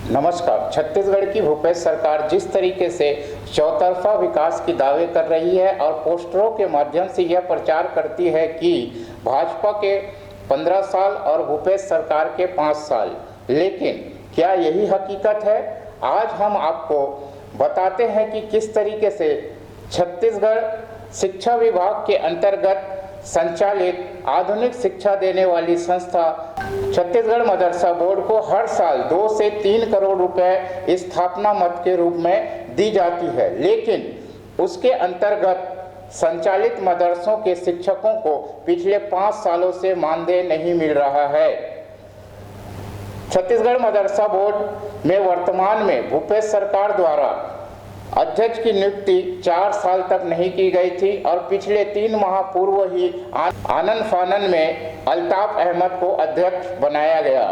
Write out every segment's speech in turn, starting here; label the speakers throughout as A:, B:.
A: नमस्कार। छत्तीसगढ़ की भूपेश सरकार जिस तरीके से चौतरफा विकास की दावे कर रही है और पोस्टरों के माध्यम से यह प्रचार करती है कि भाजपा के 15 साल और भूपेश सरकार के 5 साल, लेकिन क्या यही हकीकत है? आज हम आपको बताते हैं कि किस तरीके से छत्तीसगढ़ शिक्षा विभाग के अंतर्गत संचालित आधुनिक शिक्षा देने वाली संस्था छत्तीसगढ़ मदरसा बोर्ड को हर साल 2 से 3 करोड़ रुपए स्थापना मद के रूप में दी जाती है, लेकिन उसके अंतर्गत संचालित मदरसों के शिक्षकों को पिछले 5 सालों से मानदेय नहीं मिल रहा है। छत्तीसगढ़ मदरसा बोर्ड में वर्तमान में भूपेश सरकार द्वारा अध्यक्ष की नियुक्ति 4 साल तक नहीं की गई थी और पिछले 3 माह पूर्व ही आनन फानन में अल्ताफ अहमद को अध्यक्ष बनाया गया।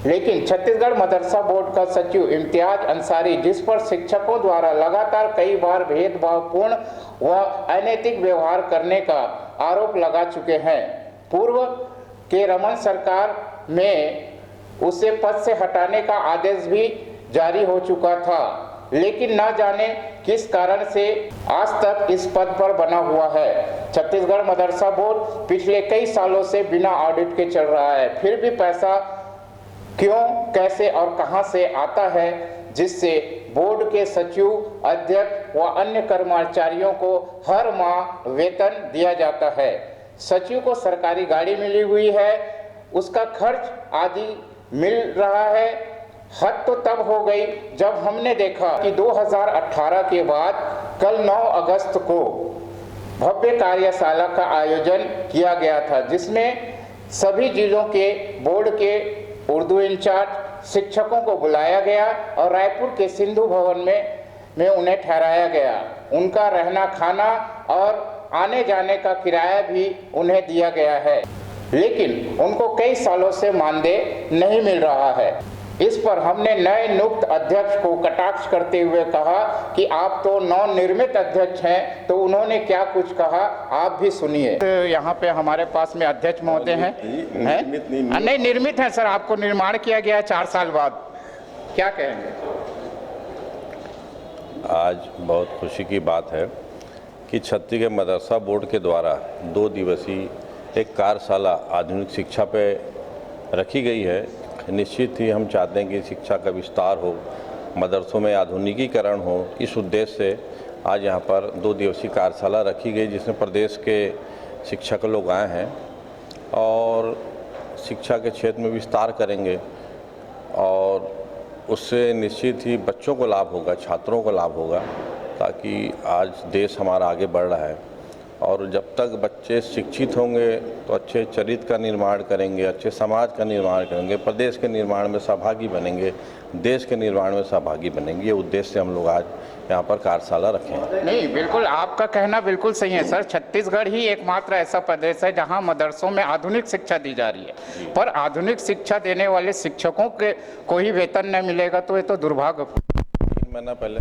A: लेकिन छत्तीसगढ़ मदरसा बोर्ड का सचिव इम्तियाज अंसारी, जिस पर शिक्षकों द्वारा लगातार कई बार भेदभावपूर्ण व अनैतिक व्यवहार करने का आरोप लगा चुके हैं, पूर्व के रमन सरकार में उसे पद से हटाने का आदेश भी जारी हो चुका था, लेकिन न जाने किस कारण से आज तक इस पद पर बना हुआ है। छत्तीसगढ़ मदरसा बोर्ड पिछले कई सालों से बिना ऑडिट के चल रहा है, फिर भी पैसा क्यों, कैसे और कहां से आता है, जिससे बोर्ड के सचिव, अध्यक्ष व अन्य कर्मचारियों को हर माह वेतन दिया जाता है। सचिव को सरकारी गाड़ी मिली हुई है, उसका खर्च आदि मिल रहा है। हद तो तब हो गई जब हमने देखा कि 2018 के बाद कल 9 अगस्त को भव्य कार्यशाला का आयोजन किया गया था, जिसमें सभी जिलों के बोर्ड के उर्दू इंचार्ज शिक्षकों को बुलाया गया और रायपुर के सिंधु भवन में उन्हें ठहराया गया। उनका रहना, खाना और आने जाने का किराया भी उन्हें दिया गया है, लेकिन उनको कई सालों से मानदेय नहीं मिल रहा है। इस पर हमने नए नियुक्त अध्यक्ष को कटाक्ष करते हुए कहा कि आप तो नवनिर्मित अध्यक्ष हैं, तो उन्होंने क्या कुछ कहा आप भी सुनिए। तो यहाँ पे हमारे पास में अध्यक्ष महोदय हैं। नहीं, निर्मित है सर, आपको निर्माण किया गया 4 साल बाद, क्या कहेंगे?
B: आज बहुत खुशी की बात है कि छत्तीसगढ़ मदरसा बोर्ड के द्वारा 2 दिवसीय एक कार्यशाला आधुनिक शिक्षा पे रखी गई है। निश्चित ही हम चाहते हैं कि शिक्षा का विस्तार हो, मदरसों में आधुनिकीकरण हो। इस उद्देश्य से आज यहाँ पर 2 दिवसीय कार्यशाला रखी गई, जिसमें प्रदेश के शिक्षक लोग आए हैं और शिक्षा के क्षेत्र में विस्तार करेंगे और उससे निश्चित ही बच्चों को लाभ होगा, छात्रों को लाभ होगा, ताकि आज देश हमारा आगे बढ़ रहा है। और जब तक बच्चे शिक्षित होंगे तो अच्छे चरित्र का निर्माण करेंगे, अच्छे समाज का निर्माण करेंगे, प्रदेश के निर्माण में सहभागी बनेंगे, देश के निर्माण में सहभागी बनेंगे। ये उद्देश्य से हम लोग आज यहाँ पर कार्यशाला रखें।
A: नहीं, बिल्कुल आपका कहना बिल्कुल सही है सर। छत्तीसगढ़ ही एकमात्र ऐसा प्रदेश है जहाँ मदरसों में आधुनिक शिक्षा दी जा रही है, पर आधुनिक शिक्षा देने वाले शिक्षकों के को ही वेतन न मिलेगा तो ये तो दुर्भाग्यपूर्ण।
B: 3 महीना पहले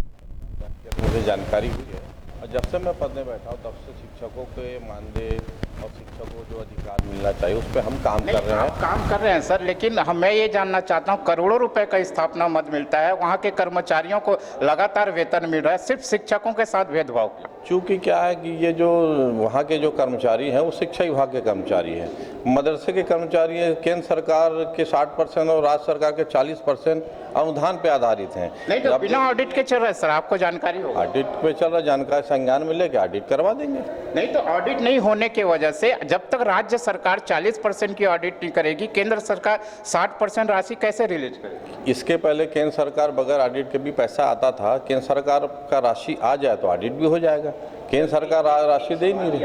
B: मुझे जानकारी हुई है और जब से मैं पद में बैठा हूँ तब से शिक्षकों के मानदेय और शिक्षकों को जो अधिकार मिलना चाहिए उस पर हम काम कर रहे हैं।
A: काम कर रहे हैं सर, लेकिन मैं ये जानना चाहता हूँ, करोड़ों रुपए का स्थापना मद मिलता है, वहाँ के कर्मचारियों को लगातार वेतन मिल रहा है, सिर्फ शिक्षकों के साथ भेदभाव क्यों?
B: चूँकि क्या है कि ये जो वहाँ के जो कर्मचारी हैं वो शिक्षा विभाग के कर्मचारी हैं, मदरसे के कर्मचारी हैं। केंद्र सरकार के 60% और राज्य सरकार के 40% अनुदान पे आधारित हैं।
A: नहीं तो बिना ऑडिट के चल रहा है सर, आपको जानकारी होगा।
B: ऑडिट पे चल रहा, जानकारी संज्ञान में लेके ऑडिट करवा देंगे।
A: नहीं तो ऑडिट नहीं होने की वजह से जब तक राज्य सरकार 40% की ऑडिट नहीं करेगी, केंद्र सरकार 60% राशि कैसे रिलीज करेगी?
B: इसके पहले केंद्र सरकार बगैर ऑडिट के भी पैसा आता था। केंद्र सरकार का राशि आ जाए तो ऑडिट भी हो जाएगा। केंद्र सरकार राशि दे ही नहीं रही।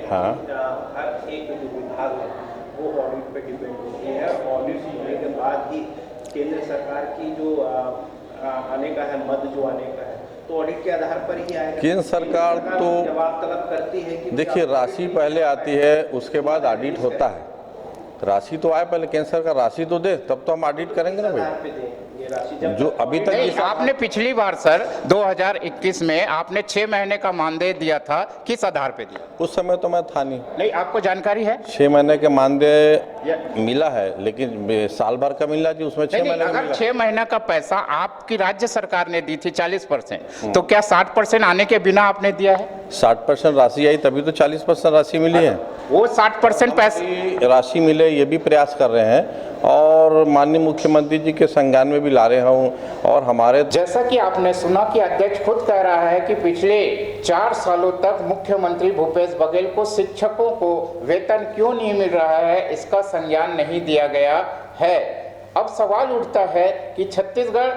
B: हाँ,
C: हर एक जो विभाग है वो ऑडिट पे डिपेंड होती है। ऑडिट होने के बाद ही केंद्र सरकार की जो आने का है, मद जो आने का है, तो ऑडिट के आधार पर ही आएगा।
B: केंद्र सरकार तो
C: जवाब तलब करती है कि
B: देखिए, राशि पहले आती है, उसके बाद ऑडिट होता है। राशि तो आए पहले, केंद्र सरकार राशि तो दे, तब तो हम ऑडिट करेंगे ना भाई।
C: ये राशि जब
B: जो अभी तक
A: नहीं,
B: जिस
A: आपने पिछली बार सर 2021 में आपने 6 महीने का मानदेय दिया था, किस आधार पे दिया?
B: उस समय तो मैं था नहीं।
A: नहीं, आपको जानकारी है?
B: 6 महीने के मानदेय मिला है, लेकिन साल भर का मिला जी, उसमें 6
A: नहीं,
B: महीने का
A: अगर
B: मिला।
A: 6 महीना का पैसा आपकी राज्य सरकार ने दी थी 40%, तो क्या 60% आने के बिना आपने दिया है?
B: 60% राशि आई तभी तो 40% राशि मिली है।
A: वो 60% पैसे
B: की राशि मिले ये भी प्रयास कर रहे हैं और माननीय मुख्यमंत्री जी के संज्ञान में भी ला रहे हूँ। और हमारे
A: जैसा कि आपने सुना कि अध्यक्ष खुद कह रहा है कि पिछले 4 सालों तक मुख्यमंत्री भूपेश बघेल को शिक्षकों को वेतन क्यों नहीं मिल रहा है, इसका संज्ञान नहीं दिया गया है। अब सवाल उठता है कि छत्तीसगढ़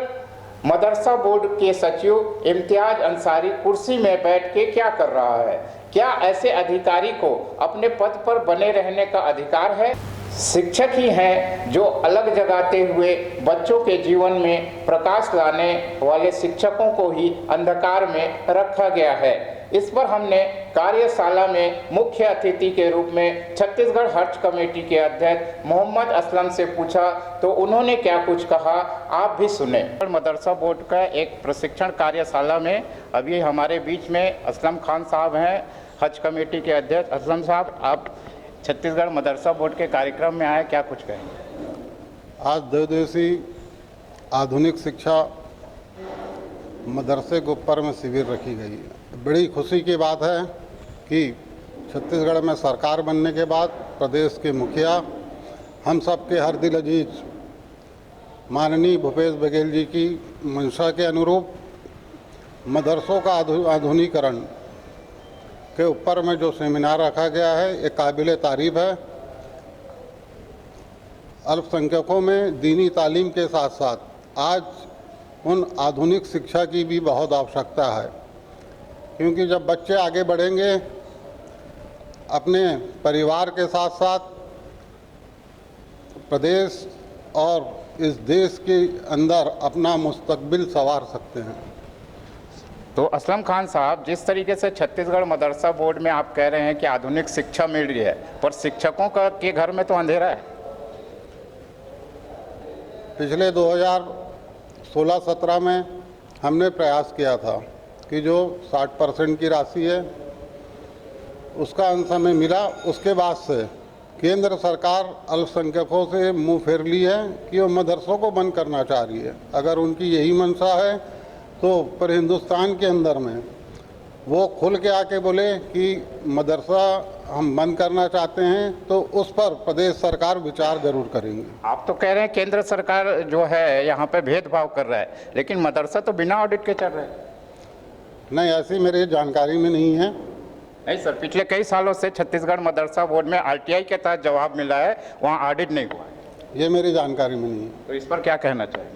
A: मदरसा बोर्ड के सचिव इम्तियाज अंसारी कुर्सी में बैठ के क्या कर रहा है? क्या ऐसे अधिकारी को अपने पद पर बने रहने का अधिकार है? शिक्षक ही हैं जो अलग जगाते हुए बच्चों के जीवन में प्रकाश लाने वाले शिक्षकों को ही अंधकार में रखा गया है। इस पर हमने कार्यशाला में मुख्य अतिथि के रूप में छत्तीसगढ़ हज कमेटी के अध्यक्ष मोहम्मद असलम से पूछा, तो उन्होंने क्या कुछ कहा, आप भी सुने। मदरसा बोर्ड का एक प्रशिक्षण कार्यशाला में अभी हमारे बीच में असलम खान साहब हैं, हज कमेटी के अध्यक्ष। असलम साहब, आप छत्तीसगढ़ मदरसा बोर्ड के कार्यक्रम में आए, क्या कुछ कहेंगे?
D: आज 2 दिवसीय आधुनिक शिक्षा मदरसे गुप्पर में शिविर रखी गई है। बड़ी खुशी की बात है कि छत्तीसगढ़ में सरकार बनने के बाद प्रदेश के मुखिया हम सब के हर दिल अजीज माननीय भूपेश बघेल जी की मंशा के अनुरूप मदरसों का आधुनिकीकरण के ऊपर में जो सेमिनार रखा गया है, ये काबिल तारीफ है। अल्पसंख्यकों में दीनी तालीम के साथ साथ आज उन आधुनिक शिक्षा की भी बहुत आवश्यकता है, क्योंकि जब बच्चे आगे बढ़ेंगे अपने परिवार के साथ साथ प्रदेश और इस देश के अंदर अपना मुस्तकबिल संवार सकते हैं।
A: तो असलम खान साहब, जिस तरीके से छत्तीसगढ़ मदरसा बोर्ड में आप कह रहे हैं कि आधुनिक शिक्षा मिल रही है, पर शिक्षकों का के घर में तो अंधेरा है।
D: पिछले 2016-17 में हमने प्रयास किया था कि जो 60% की राशि है उसका अंश हमें मिला। उसके बाद से केंद्र सरकार अल्पसंख्यकों से मुंह फेर ली है कि वो मदरसों को बंद करना चाह रही है। अगर उनकी यही मंशा है तो पर हिंदुस्तान के अंदर में वो खुल के आके बोले कि मदरसा हम बंद करना चाहते हैं, तो उस पर प्रदेश सरकार विचार जरूर करेंगे।
A: आप तो कह रहे हैं केंद्र सरकार जो है यहाँ पे भेदभाव कर रहा है, लेकिन मदरसा तो बिना ऑडिट के चल रहा है।
D: नहीं, ऐसी मेरी जानकारी में नहीं है।
A: नहीं सर, पिछले कई सालों से छत्तीसगढ़ मदरसा बोर्ड में RTI के तहत जवाब मिला है, वहाँ ऑडिट नहीं हुआ है।
D: ये मेरी जानकारी में नहीं है।
A: तो इस पर क्या कहना चाहिए?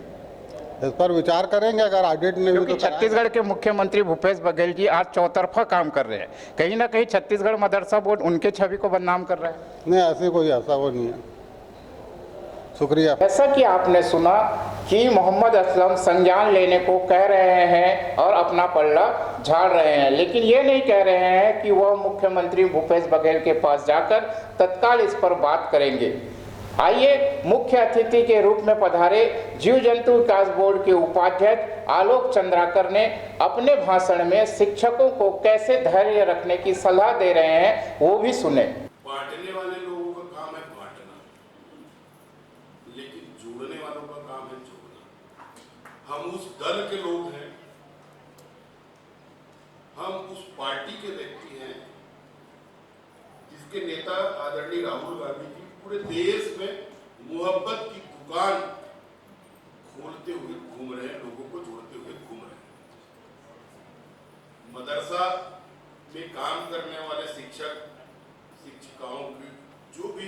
D: इस पर विचार करेंगे, अगर ऑडिट नहीं हुई
A: क्योंकि
D: तो
A: छत्तीसगढ़ के मुख्यमंत्री भूपेश बघेल जी आज चौतरफा काम कर रहे हैं, कहीं ना कहीं छत्तीसगढ़ मदरसा बोर्ड उनके छवि को बदनाम कर रहा है।
D: नहीं, ऐसी कोई ऐसा वो नहीं है। शुक्रिया।
A: जैसा कि आपने सुना कि मोहम्मद असलम संज्ञान लेने को कह रहे हैं और अपना पल्ला झाड़ रहे हैं, लेकिन ये नहीं कह रहे हैं कि वह मुख्यमंत्री भूपेश बघेल के पास जाकर तत्काल इस पर बात करेंगे। आइए मुख्य अतिथि के रूप में पधारे जीव जंतु विकास बोर्ड के उपाध्यक्ष आलोक चंद्राकर ने अपने भाषण में शिक्षकों को कैसे धैर्य रखने की सलाह दे रहे हैं, वो भी सुने।
E: बांटने वाले लोगों का काम है बांटना, लेकिन जोड़ने वालों का काम है जोड़ना। हम उस दल के लोग हैं, हम उस पार्टी के व्यक्ति हैं जिसके नेता आदरणीय राहुल गांधी जी पूरे देश में मोहब्बत की दुकान खोलते हुए घूम रहे हैं, लोगों को जोड़ते हुए घूम रहे हैं। मदरसा में काम करने वाले शिक्षक शिक्षिकाओं की जो भी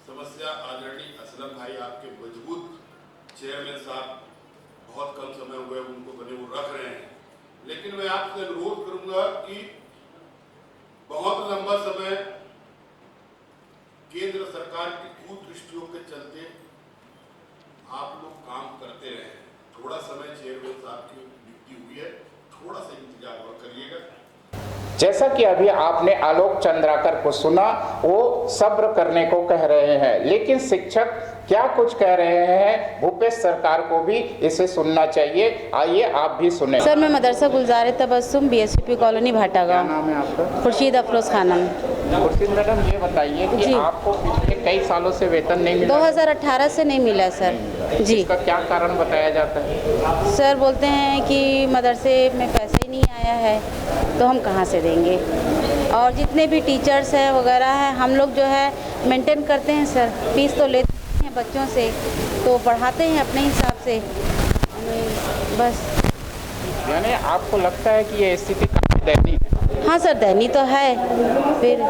E: समस्या आदरणीय असलम भाई आपके मजबूत चेयरमैन साहब बहुत कम समय हुए उनको बने वो रख रहे हैं, लेकिन मैं आपसे अनुरोध करूंगा कि बहुत लंबा समय केंद्र सरकार की कुदृष्टियों के चलते आप लोग काम करते रहे। थोड़ा समय चेयरमैन साहब की नियुक्ति हुई है, थोड़ा सा इंतजार और करिएगा।
A: जैसा कि अभी आपने आलोक चंद्राकर को सुना, वो सब्र करने को कह रहे हैं, लेकिन शिक्षक क्या कुछ कह रहे हैं भूपेश सरकार को भी इसे सुनना चाहिए। आइए आप भी सुने।
F: सर, मैं मदरसा गुलजार तबस्सुम BSP कॉलोनी भाटा
A: क्या
F: गाँव।
A: नाम है आपका?
F: खुर्शीद अफरोज खानम।
A: खुर्शीद मैडम, ये बताइए कि
F: जी।
A: आपको पिछले कई सालों से वेतन नहीं मिला?
F: 2018 से नहीं मिला सर जी।
A: इसका क्या कारण बताया जाता है?
F: सर बोलते हैं कि मदरसे में पैसा ही नहीं आया है, तो हम कहाँ से देंगे। और जितने भी टीचर्स हैं वगैरह हैं, हम लोग जो है मेंटेन करते हैं सर, फीस तो लेते हैं बच्चों से, तो पढ़ाते हैं अपने हिसाब से बस।
A: यानी आपको लगता है कि ये स्थिति काफी दयनीय है?
F: हाँ सर, दयनीय तो है। फिर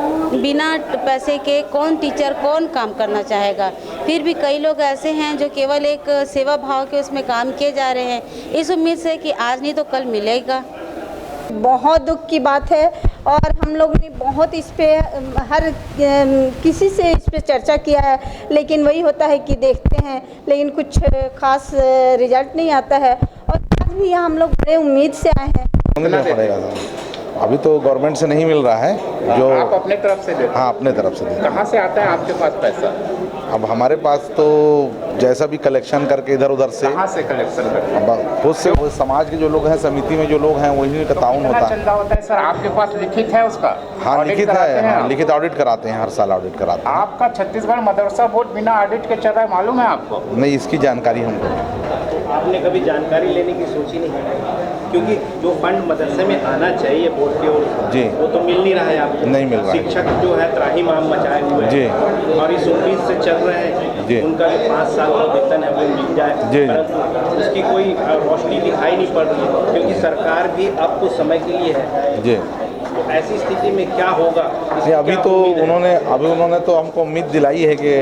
F: बिना पैसे के कौन टीचर कौन काम करना चाहेगा। फिर भी कई लोग ऐसे हैं जो केवल एक सेवा भाव के उसमें काम किए जा रहे हैं, इस उम्मीद से कि आज नहीं तो कल मिलेगा।
G: बहुत दुख की बात है और हम लोगों ने बहुत इस पे हर किसी से इस पे चर्चा किया है, लेकिन वही होता है कि देखते हैं लेकिन कुछ खास रिजल्ट नहीं आता है। और आज भी यहाँ हम लोग बड़े उम्मीद से आए हैं।
H: देना पड़ेगा अभी तो गवर्नमेंट से नहीं मिल रहा है जो
A: आप अपने तरफ से देते हैं?
H: हाँ, अपने तरफ से देते हैं।
A: कहाँ से आता है आपके पास पैसा?
H: अब हमारे पास तो जैसा भी कलेक्शन करके इधर उधर से
A: कहाँ से कलेक्शन करते हैं?
H: अब खुद से वो समाज के जो लोग हैं, समिति में जो लोग हैं, वही का ताउन होता है।
A: चंदा होता है सर, आपके पास लिखित है उसका?
H: हाँ,
A: ऑडिट
H: लिखित
A: कराते
H: है।
A: हैं
H: हाँ,
A: आप?
H: लिखित ऑडिट कराते हैं, हर साल ऑडिट कराते हैं।
A: आपका छत्तीसगढ़ मदरसा बोर्ड बिना ऑडिट के चल रहा है, मालूम है आपको?
H: नहीं, इसकी जानकारी हमको
C: तो आपने कभी जानकारी लेने की सोची नहीं? क्योंकि जो फंड मदरसे में आना चाहिए बोर्ड की ओर
H: जी,
C: वो तो मिल नहीं रहा है आपको।
H: नहीं मिल रहा है।
C: शिक्षक जो है त्राहिमाम मचाए हुए
H: जी।
C: हैं और इस उम्मीद से चल रहे हैं
H: जी।
C: कि उनका जो 5 साल का वेतन है वो मिल जाए,
H: जी।
C: परंतु उसकी कोई रोशनी दिखाई नहीं पड़ रही है, क्योंकि सरकार भी अब कुछ समय के लिए है।
H: जी।
C: तो ऐसी स्थिति में क्या होगा?
H: नहीं, अभी तो उन्होंने तो हमको उम्मीद दिलाई है कि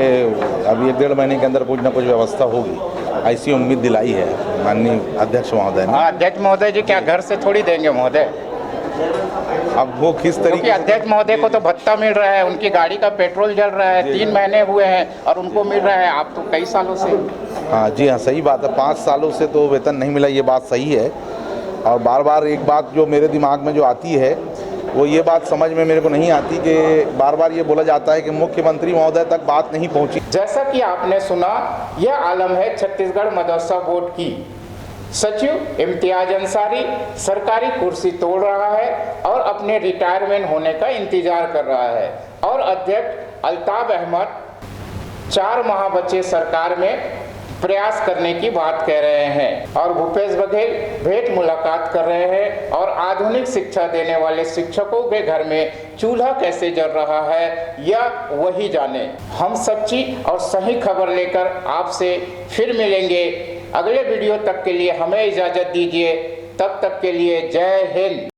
H: अभी 1-1.5 महीने के अंदर कुछ ना कुछ व्यवस्था होगी, ऐसी उम्मीद दिलाई है माननीय अध्यक्ष महोदय ने।
A: अध्यक्ष महोदय जी क्या घर से थोड़ी देंगे महोदय?
H: अब वो किस
A: क्योंकि
H: तरीके
A: अध्यक्ष महोदय को तो भत्ता मिल रहा है, उनकी गाड़ी का पेट्रोल जल रहा है, 3 महीने हुए हैं और उनको मिल रहा है। आप तो कई सालों से।
H: हाँ जी, हाँ, सही बात है। 5 सालों से तो वेतन नहीं मिला, ये बात सही है। और बार बार एक बात जो मेरे दिमाग में जो आती है, वो ये बात समझ में मेरे को नहीं आती कि बार बार ये बोला जाता है कि मुख्यमंत्री महोदय तक बात नहीं पहुंची।
A: जैसा कि आपने सुना, यह आलम है छत्तीसगढ़ मदरसा बोर्ड की। सचिव इम्तियाज अंसारी सरकारी कुर्सी तोड़ रहा है और अपने रिटायरमेंट होने का इंतजार कर रहा है, और अध्यक्ष अल्ताफ अहमद 4 माह बचे सरकार में प्रयास करने की बात कह रहे हैं, और भूपेश बघेल भेंट मुलाकात कर रहे हैं और आधुनिक शिक्षा देने वाले शिक्षकों के घर में चूल्हा कैसे जल रहा है यह वही जाने। हम सच्ची और सही खबर लेकर आपसे फिर मिलेंगे। अगले वीडियो तक के लिए हमें इजाज़त दीजिए। तब तक के लिए जय हिंद।